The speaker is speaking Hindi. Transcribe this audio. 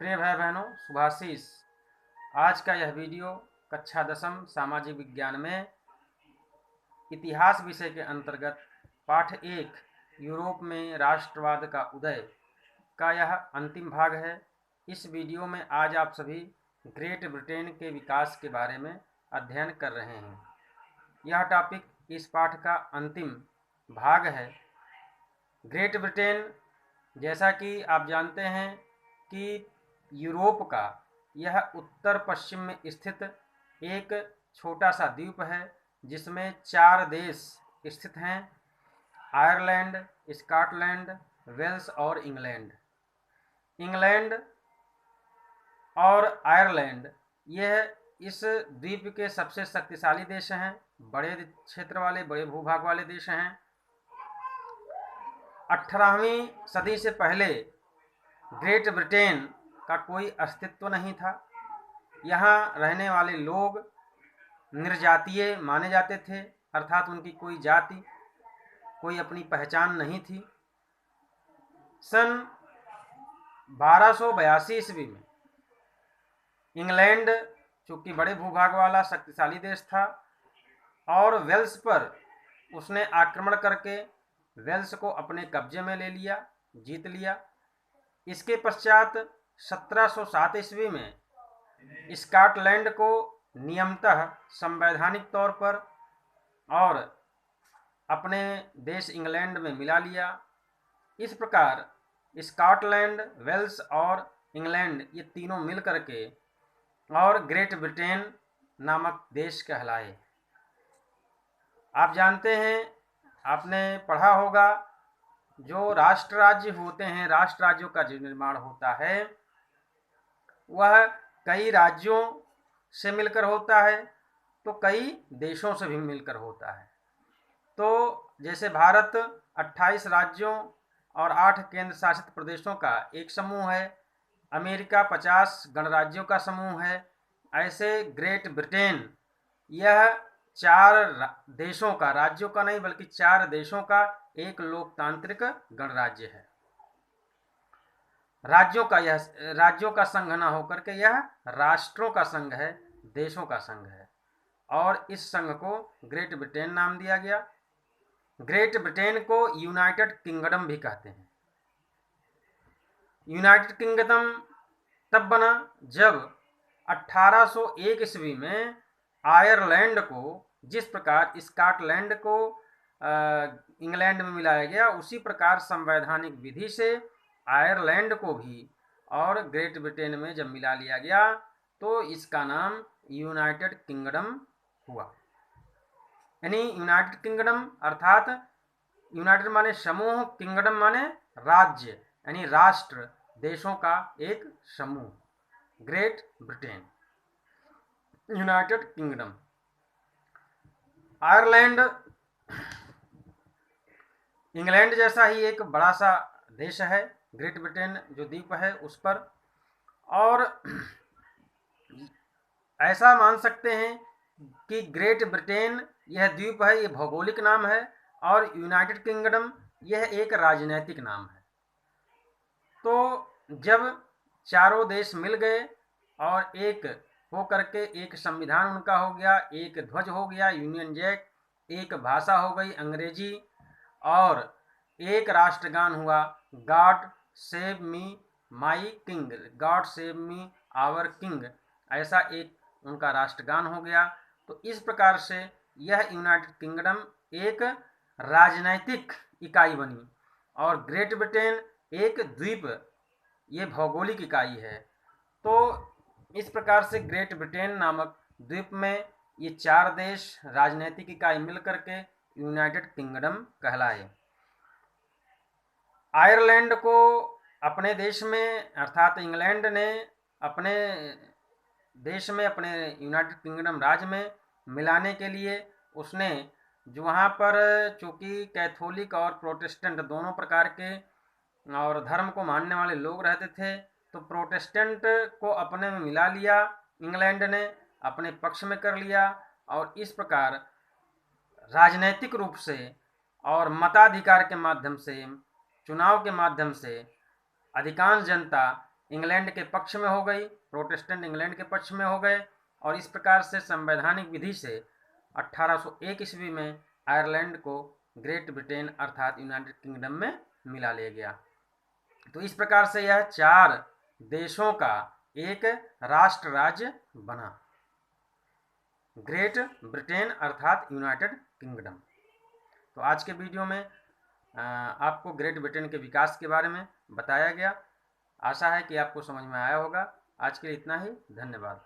प्रिय भाई बहनों, शुभाशीष। आज का यह वीडियो कक्षा 10 सामाजिक विज्ञान में इतिहास विषय के अंतर्गत पाठ 1 यूरोप में राष्ट्रवाद का उदय का यह अंतिम भाग है। इस वीडियो में आज आप सभी ग्रेट ब्रिटेन के विकास के बारे में अध्ययन कर रहे हैं। यह टॉपिक इस पाठ का अंतिम भाग है। ग्रेट ब्रिटेन, जैसा कि आप जानते हैं कि यूरोप का यह उत्तर पश्चिम में स्थित एक छोटा सा द्वीप है जिसमें 4 देश स्थित हैं: आयरलैंड, स्कॉटलैंड, वेल्स और इंग्लैंड। इंग्लैंड और आयरलैंड यह इस द्वीप के सबसे शक्तिशाली देश हैं, बड़े क्षेत्र वाले, बड़े भूभाग वाले देश हैं। 18वीं सदी से पहले ग्रेट ब्रिटेन का कोई अस्तित्व नहीं था। यहाँ रहने वाले लोग निर्जातीय माने जाते थे, अर्थात उनकी कोई जाति, कोई अपनी पहचान नहीं थी। सन 1282 ईस्वी में इंग्लैंड, चूंकि बड़े भूभाग वाला शक्तिशाली देश था, और वेल्स पर उसने आक्रमण करके वेल्स को अपने कब्जे में ले लिया, जीत लिया। इसके पश्चात 1707 ईस्वी में स्कॉटलैंड को नियमतः संवैधानिक तौर पर और अपने देश इंग्लैंड में मिला लिया। इस प्रकार स्कॉटलैंड, वेल्स और इंग्लैंड ये तीनों मिल करके और ग्रेट ब्रिटेन नामक देश कहलाए। आप जानते हैं, आपने पढ़ा होगा, जो राष्ट्र राज्य होते हैं, राष्ट्र राज्यों का जो निर्माण होता है वह कई राज्यों से मिलकर होता है तो कई देशों से भी मिलकर होता है। तो जैसे भारत 28 राज्यों और 8 केंद्र शासित प्रदेशों का एक समूह है, अमेरिका 50 गणराज्यों का समूह है, ऐसे ग्रेट ब्रिटेन यह 4 देशों का, राज्यों का नहीं बल्कि 4 देशों का एक लोकतांत्रिक गणराज्य है। राज्यों का संघ न होकर के यह राष्ट्रों का संघ है, देशों का संघ है, और इस संघ को ग्रेट ब्रिटेन नाम दिया गया। ग्रेट ब्रिटेन को यूनाइटेड किंगडम भी कहते हैं। यूनाइटेड किंगडम तब बना जब 1801 ईस्वी में आयरलैंड को, जिस प्रकार स्कॉटलैंड को इंग्लैंड में मिलाया गया, उसी प्रकार संवैधानिक विधि से आयरलैंड को भी और ग्रेट ब्रिटेन में जब मिला लिया गया तो इसका नाम यूनाइटेड किंगडम हुआ। यानी यूनाइटेड किंगडम अर्थात यूनाइटेड माने समूह, किंगडम माने राज्य, यानी राष्ट्र, देशों का एक समूह। Great Britain, United kingdom. Ireland England जैसा ही एक बड़ा सा देश है, ग्रेट ब्रिटेन जो द्वीप है उस पर, और ऐसा मान सकते हैं कि ग्रेट ब्रिटेन यह द्वीप है, ये भौगोलिक नाम है, और यूनाइटेड किंगडम यह एक राजनैतिक नाम है। तो जब चारों देश मिल गए और एक हो करके एक संविधान उनका हो गया, एक ध्वज हो गया यूनियन जैक, एक भाषा हो गई अंग्रेजी, और एक राष्ट्रगान हुआ God save me my king, God save me our king, ऐसा एक उनका राष्ट्रगान हो गया। तो इस प्रकार से यह यूनाइटेड किंगडम एक राजनैतिक इकाई बनी और ग्रेट ब्रिटेन एक द्वीप, ये भौगोलिक इकाई है। तो इस प्रकार से ग्रेट ब्रिटेन नामक द्वीप में ये 4 देश राजनैतिक इकाई मिलकर के यूनाइटेड किंगडम कहलाए। आयरलैंड को अपने देश में, अर्थात इंग्लैंड ने अपने देश में, अपने यूनाइटेड किंगडम राज्य में मिलाने के लिए उसने, जो वहाँ पर चूँकि कैथोलिक और प्रोटेस्टेंट दोनों प्रकार के और धर्म को मानने वाले लोग रहते थे, तो प्रोटेस्टेंट को अपने में मिला लिया, इंग्लैंड ने अपने पक्ष में कर लिया, और इस प्रकार राजनैतिक रूप से और मताधिकार के माध्यम से, चुनाव के माध्यम से अधिकांश जनता इंग्लैंड के पक्ष में हो गई, प्रोटेस्टेंट इंग्लैंड के पक्ष में हो गए, और इस प्रकार से संवैधानिक विधि से 1801 ईस्वी में आयरलैंड को ग्रेट ब्रिटेन अर्थात यूनाइटेड किंगडम में मिला लिया गया। तो इस प्रकार से यह 4 देशों का एक राष्ट्र राज्य बना, ग्रेट ब्रिटेन अर्थात यूनाइटेड किंगडम। तो आज के वीडियो में आपको ग्रेट ब्रिटेन के विकास के बारे में बताया गया। आशा है कि आपको समझ में आया होगा। आज के लिए इतना ही, धन्यवाद।